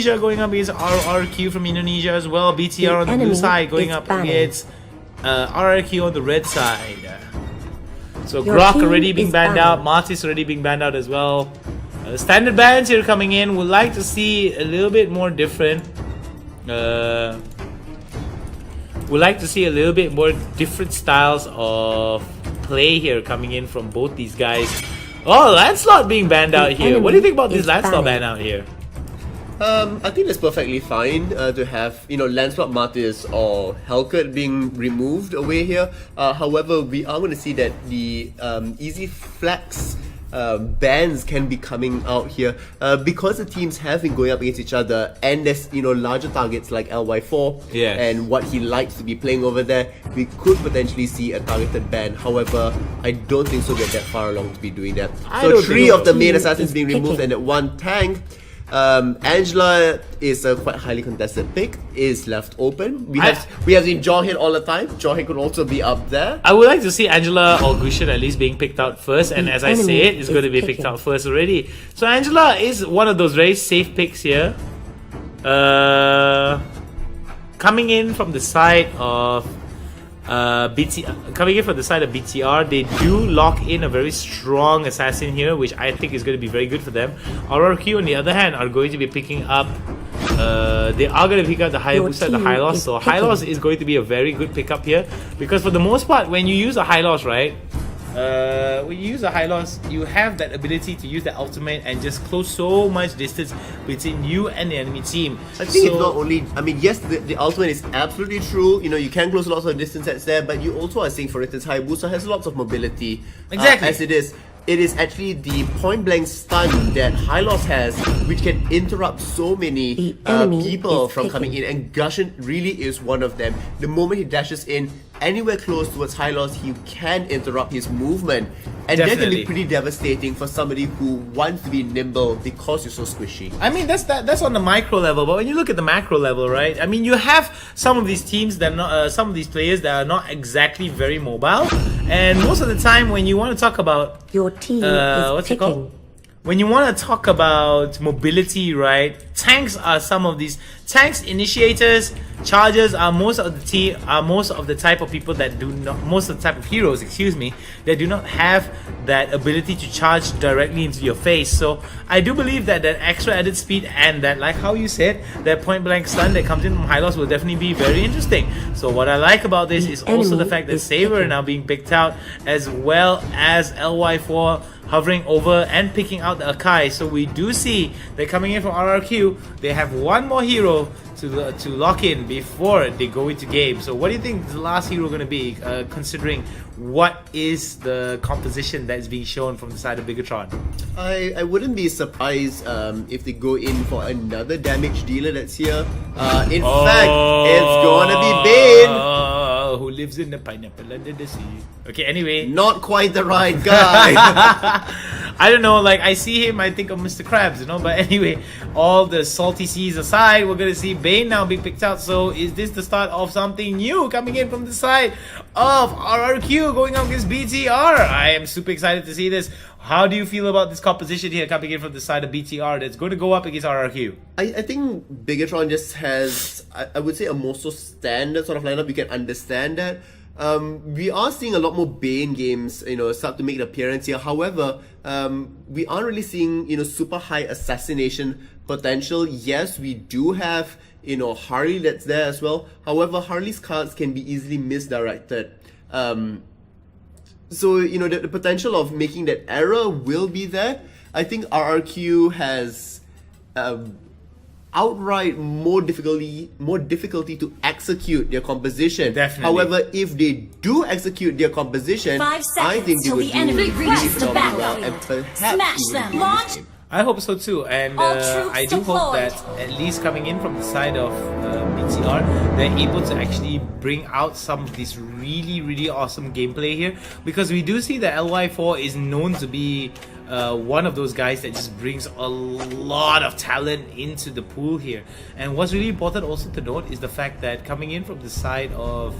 Indonesia going up against RRQ from Indonesia as well. BTR on the blue side going up against RRQ on the red side. So Grok already being banned out, Martis already being banned out as well. Standard bans here coming in. Would like to see a little bit more different. Would like to see a little bit more different styles of play here coming in from both these guys. Oh, Lancelot being banned out here. What do you think about this Lancelot ban out here? I think that's perfectly fine to have, Lancelot, Martis or Hellcat being removed away here. However, we are going to see that the easy flex bans can be coming out here because the teams have been going up against each other, and there's larger targets like LY4 and what he likes to be playing over there. We could potentially see a targeted ban. However, I don't think so. We're that far along to be doing that. So 3 of the main assassins being removed and that 1 tank. Angela is a quite highly contested pick, is left open. We have seen Jawhead all the time. Jawhead could also be up there. I would like to see Angela or Gushan at least being picked out first, and as I say it's going to be picked out first already. So Angela is one of those very safe picks here. Coming in from the side of BTR, they do lock in a very strong assassin here, which I think is going to be very good for them. RRQ on the other hand are going to be picking up they are going to pick up the Hayabusa and the high loss. So high loss is going to be a very good pickup here, because for the most part when you use a high loss, right, when you use a high loss, you have that ability to use the ultimate and just close so much distance between you and the enemy team. I think it's not only, yes, the ultimate is absolutely true. You can close lots of distance that's there, but you also are seeing, for instance, Hayabusa has lots of mobility. Exactly. As it is. It is actually the point blank stun that Hylos has, which can interrupt so many people from coming in, and Gushan really is one of them. The moment he dashes in anywhere close towards Hylos, he can interrupt his movement, and that can be pretty devastating for somebody who wants to be nimble because you're so squishy. That's on the micro level, but when you look at the macro level, right? you have some of these teams that some of these players that are not exactly very mobile, and most of the time when you want to talk about your team is picking. When you want to talk about mobility, right? Tanks are some of these tanks. Initiators, chargers are most of the type of people that do not, most of the type of heroes, excuse me, that do not have that ability to charge directly into your face. So I do believe that that extra added speed and that, like how you said, that point blank stun that comes in from Hylos will definitely be very interesting. So what I like about this is also the fact that Saber now being picked out, as well as LY4 hovering over and picking out the Akai. So we do see that coming in from RRQ, they have one more hero to lock in before they go into game. So what do you think the last hero going to be, considering what is the composition that is being shown from the side of Bigatron? I wouldn't be surprised if they go in for another damage dealer that's here. In fact, it's gonna be Bane, who lives in the pineapple under the sea. Okay, anyway. Not quite the right guy. I don't know, like I see him, I think of Mr. Krabs, But anyway, all the salty seas aside, we're gonna see Bane now being picked out. So is this the start of something new coming in from the side of RRQ going up against BTR? I am super excited to see this. How do you feel about this composition here coming in from the side of BTR that's going to go up against RRQ? I think Bigatron just has, I would say, a more so standard sort of lineup. You can understand that. We are seeing a lot more Bane games, start to make an appearance here. However, we aren't really seeing, super high assassination potential. Yes, we do have, Harley that's there as well. However, Harley's cards can be easily misdirected. So, the potential of making that error will be there. I think RRQ has outright more difficulty to execute their composition. Definitely. However, if they do execute their composition, I think they would do really well, and perhaps even win this game. I hope so too, and I do hope that at least coming in from the side of BTR, they're able to actually bring out some of this really awesome gameplay here, because we do see that LY4 is known to be one of those guys that just brings a lot of talent into the pool here. And what's really important also to note is the fact that coming in from the side of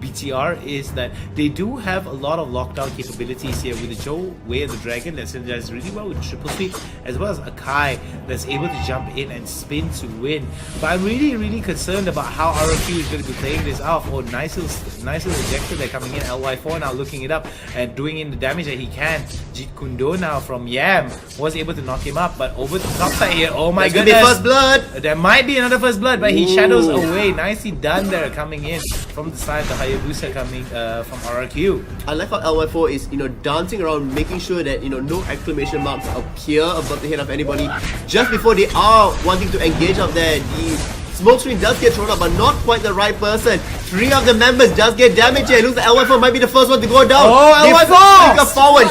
BTR is that they do have a lot of lockdown capabilities here with the Joe Way of the Dragon that synergizes really well with triple sweep, as well as Akai that's able to jump in and spin to win. But I'm really concerned about how RFQ is going to be playing this off. Oh, nice little ejector there coming in. LY4 now looking it up and doing in the damage that he can. Jeet Kundo now from Yam was able to knock him up, but over the top side here, oh my goodness. Be first blood. There might be another first blood, but he shadows away. Nicely done there, coming in from the side, the Hayabusa coming from RRQ. I like how LY4 is, dancing around, making sure that, no exclamation marks appear above the head of anybody just before they are wanting to engage up there. The smoke screen does get thrown up, but not quite the right person. 3 of the members does get damage here. It looks like LY4 might be the first one to go down. Oh, LY4! Flicker forward.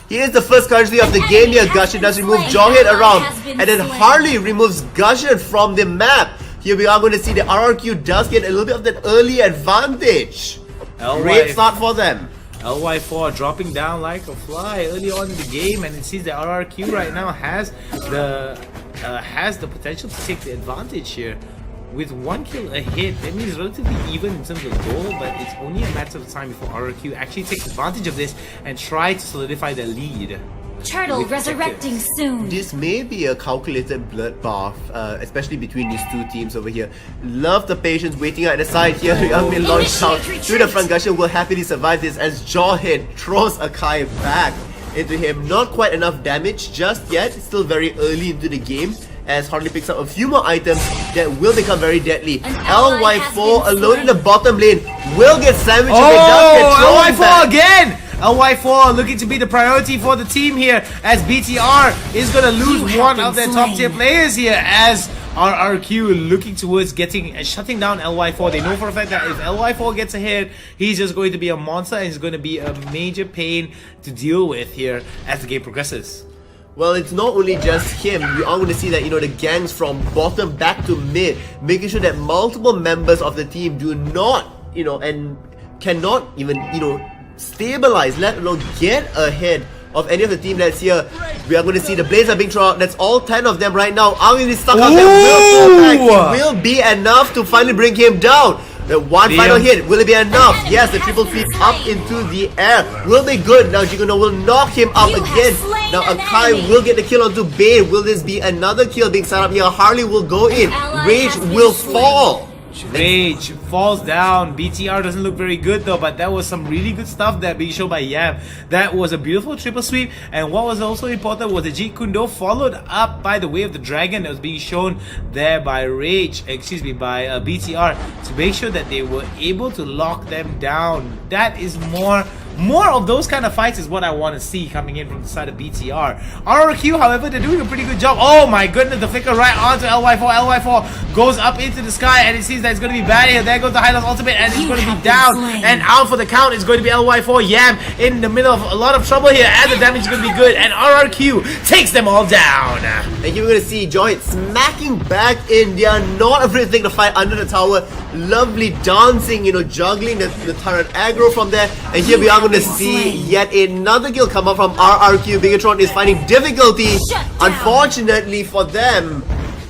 He is the first casualty of the game here. Gushing does remove Jawhead around, and then Harley removes Gushing from the map. Here we are going to see the RRQ does get a little bit of that early advantage. Great start for them. LY4 dropping down like a fly early on in the game, and it seems that RRQ right now has the potential to take the advantage here. With 1 kill ahead, that means relatively even in terms of goal, but it's only a matter of time before RRQ actually takes advantage of this and try to solidify their lead. Turtle resurrecting soon. This may be a calculated bloodbath, especially between these two teams over here. Love the patience waiting at the side here. Young Min launched out to the front. Gushing will happily survive this as Jawhead throws Akai back into him. Not quite enough damage just yet. It's still very early into the game, as Harley picks up a few more items that will become very deadly. LY4 alone in the bottom lane will get sandwiched if it does get thrown LY4 back. again! LY4 looking to be the priority for the team here, as BTR is going to lose one of their top tier players here, as RRQ looking towards shutting down LY4. They know for a fact that if LY4 gets ahead, he's just going to be a monster and it's going to be a major pain to deal with here as the game progresses. Well, it's not only just him. We are going to see that, the gangs from bottom back to mid, making sure that multiple members of the team do not, and cannot even, stabilize, let alone get ahead of any of the team that's here. We are going to see the blades are being thrown out. That's all 10 of them right now. Are going to be stuck out there. Will fall back. It will be enough to finally bring him down. The one final hit, will it be enough? Yes, the triple sweep up into the air will be good. Now Jiguno will knock him out again. Now Akai will get the kill onto Bane. Will this be another kill being set up here? Harley will go in. Rage will fall. Rage falls down. BTR doesn't look very good though, but that was some really good stuff there being shown by Yam. That was a beautiful triple sweep, and what was also important was the Jeet Kundo followed up by the Way of the Dragon that was being shown there by by BTR to make sure that they were able to lock them down. That is more of those kind of fights is what I want to see coming in from the side of BTR. RRQ, however, they're doing a pretty good job. Oh my goodness, the flicker right onto LY4. LY4 goes up into the sky, and it seems that it's going to be bad here. There goes the Hylos ultimate, and it's going to be down. And out for the count is going to be LY4. Yam in the middle of a lot of trouble here, and the damage is going to be good. And RRQ takes them all down. And here we're going to see Joy smacking back in. They are not afraid to take the fight under the tower. Lovely dancing, juggling the turret aggro from there. And here we are going to see yet another kill come up from RRQ. Bigatron is finding difficulty. Unfortunately for them,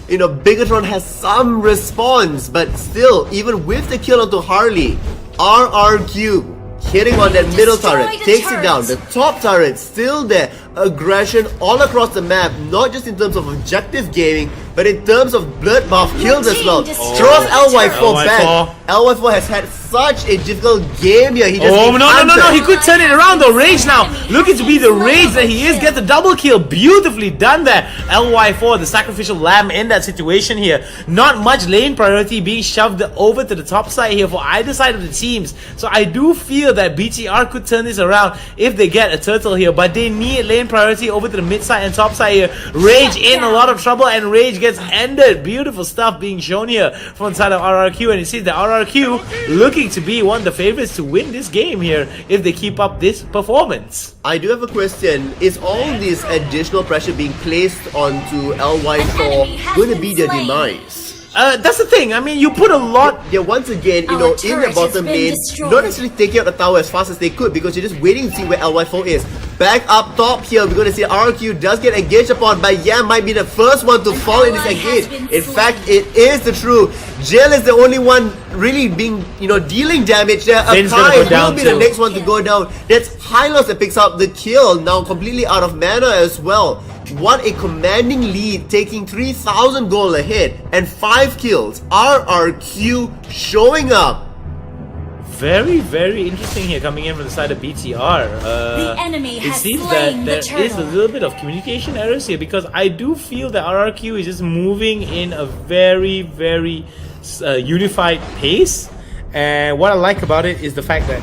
Bigatron has some response, but still, even with the kill onto Harley, RRQ hitting on that middle turret, takes it down. The top turret still there. Aggression all across the map, not just in terms of objective gaming, but in terms of bloodbath kills as well. Throws LY4 back. LY4 has had such a difficult game here. He just no, he could turn it around though. Rage now looking to be the Rage that he is, gets the double kill. Beautifully done there. LY4, the sacrificial lamb in that situation here. Not much lane priority being shoved over to the top side here for either side of the teams. So I do feel that BTR could turn this around if they get a turtle here, but they need lane priority over to the mid side and top side here. Rage in a lot of trouble, and Rage gets ended. Beautiful stuff being shown here from the side of RRQ, and it seems that RRQ looking to be one of the favorites to win this game here if they keep up this performance. I do have a question. Is all this additional pressure being placed onto LY4 going to be their demise? That's the thing. I mean, you put a lot. They're once again, in the bottom lane, not necessarily taking out the tower as fast as they could because you're just waiting to see where LY4 is. back up top here. We're going to see RRQ does get engaged upon, but Yam might be the first one to fall in this engage. In fact, it is the true. Jill is the only one really being, dealing damage there. Finn's gonna Akai go down will be the too. next one to go down. That's Hylos that picks up the kill, now completely out of mana as well. What a commanding lead, taking 3,000 gold ahead and 5 kills. RRQ showing up. Very, very interesting here coming in from the side of BTR. The enemy it has seems slain that the there is a turtle. little bit of communication errors here, because I do feel that RRQ is just moving in a very, very unified pace. And what I like about it is the fact that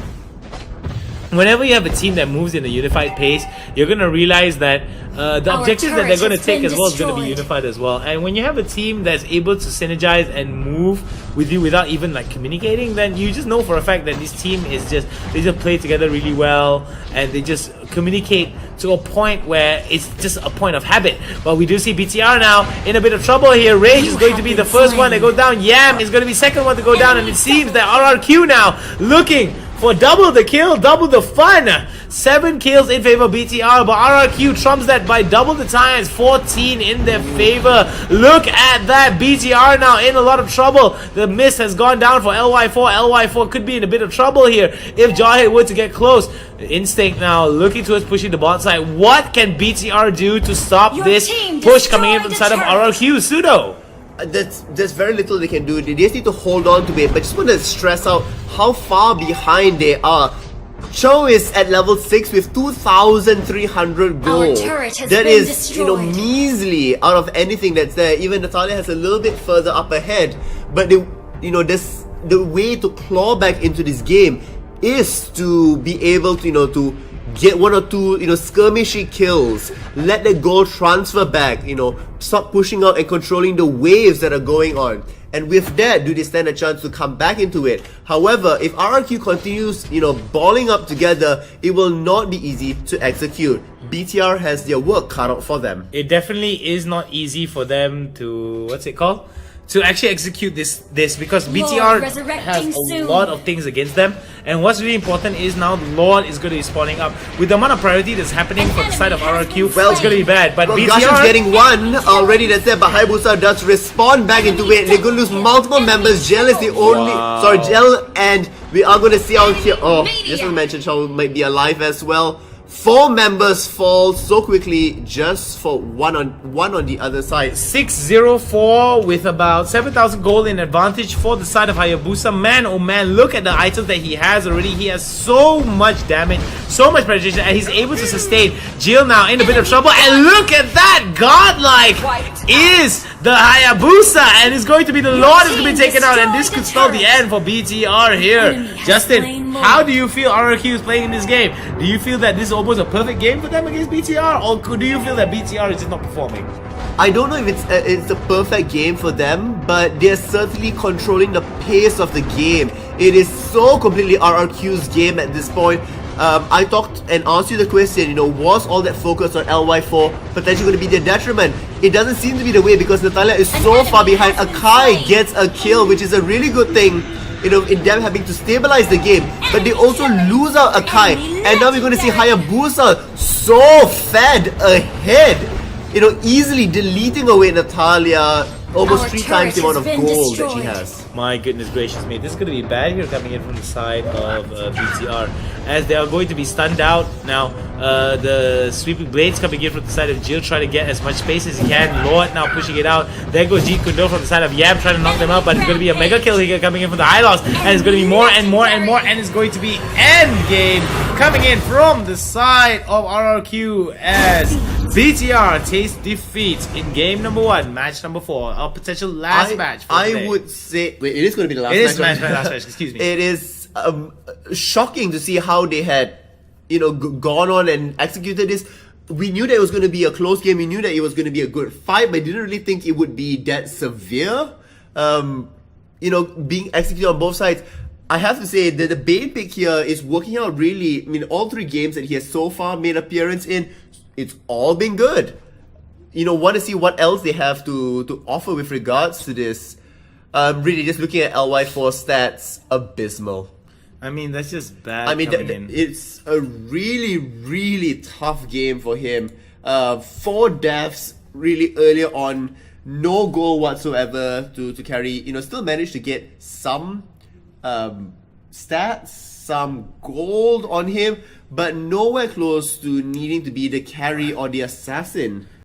whenever you have a team that moves in a unified pace, you're going to realize that the Our objectives that they're turret going to has take been as well is going to be destroyed. unified as well. And when you have a team that's able to synergize and move with you without even like communicating, then you just know for a fact that this team is they just play together really well, and they just communicate to a point where it's just a point of habit. But we do see BTR now in a bit of trouble here. Rage is going to be the first one to go down. Yam is going to be second one to go down, and it seems that RRQ now looking for double the kill, double the fun. 7 kills in favor of BTR, but RRQ trumps that by double the times, 14 in their favor. Look at that, BTR now in a lot of trouble. The mist has gone down for LY4. LY4 could be in a bit of trouble here if Jarhead were to get close. Instinct now looking towards pushing the bot side. What can BTR do to stop Your this team push coming in from the destroyed side of the turret. RRQ? Pseudo. There's very little they can do. They just need to hold on to it. But just want to stress out how far behind they are. Cho is at level 6 with 2,300 gold. turret has That been is, destroyed. measly out of anything that's there. Even Natalia has a little bit further up ahead. But the way to claw back into this game is to be able to, to get 1 or 2, skirmishy kills. Let the gold transfer back, stop pushing out and controlling the waves that are going on. And with that, do they stand a chance to come back into it? However, if RRQ continues, balling up together, it will not be easy to execute. BTR has their work cut out for them. It definitely is not easy for them to, what's it called? To actually execute this because BTR resurrecting has a soon. lot of things against them, and what's really important is now the Lord is going to be spawning up. With the amount of priority that's happening for the side of RRQ, Well, it's going to be bad. But Gasham's BTR getting one already, that's there, but Hayabusa does respond back into it. They're going to lose multiple members. Gel is the only... Sorry, Gel, and we are going to see out here... Oh, just to mention, Shaw might be alive as well. 4 members fall so quickly just for one on the other side. 604 with about 7,000 gold in advantage for the side of Hayabusa. Man, oh man, look at the items that he has already. He has so much damage, so much penetration, and he's able to sustain. Jill now in a bit of trouble, and look at that! Godlike is the Hayabusa, and it's going to be the Lord is going to be taken out, and this could spell the end for BTR here. Justin, how do you feel RRQ is playing in this game? Do you feel that this is almost a perfect game for them against BTR, or do you feel that BTR is just not performing? I don't know if it's a perfect game for them, but they're certainly controlling the pace of the game. It is so completely RRQ's game at this point. I talked and asked you the question, was all that focus on LY4 potentially going to be their detriment? It doesn't seem to be the way, because Natalia is so far behind. Akai gets a kill, which is a really good thing, in them having to stabilize the game. But they also lose out Akai, and now we're going to see Hayabusa so fed ahead, easily deleting away Natalia. Almost Our 3 times the turret amount has of been gold that she destroyed. has. My goodness gracious me, this is going to be bad here coming in from the side of BTR, as they are going to be stunned out. Now, the sweeping blades coming in from the side of Jill, trying to get as much space as he can. Lord now pushing it out. There goes Jeet Kundo from the side of Yam, trying to knock them out, but it's going to be a mega kill here coming in from the high loss, and it's going to be more and more and more, and it's going to be end game coming in from the side of RRQ as BTR tastes defeat in game number 1, match number 4, our potential last match for today. I would say... Wait, it is going to be the last It is match. last match, excuse me. It is shocking to see how they had, gone on and executed this. We knew that it was going to be a close game. We knew that it was going to be a good fight, but I didn't really think it would be that severe. Being executed on both sides. I have to say that the Bane pick here is working out really. All 3 games that he has so far made appearance in, it's all been good. Want to see what else they have to offer with regards to this. Really, just looking at LY4 stats, abysmal. I mean, that's just bad. I mean, coming in. it's a really, really tough game for him. 4 deaths really earlier on, no goal whatsoever to carry. You know, still managed to get some stats, some gold on him, but nowhere close to needing to be the carry or the assassin.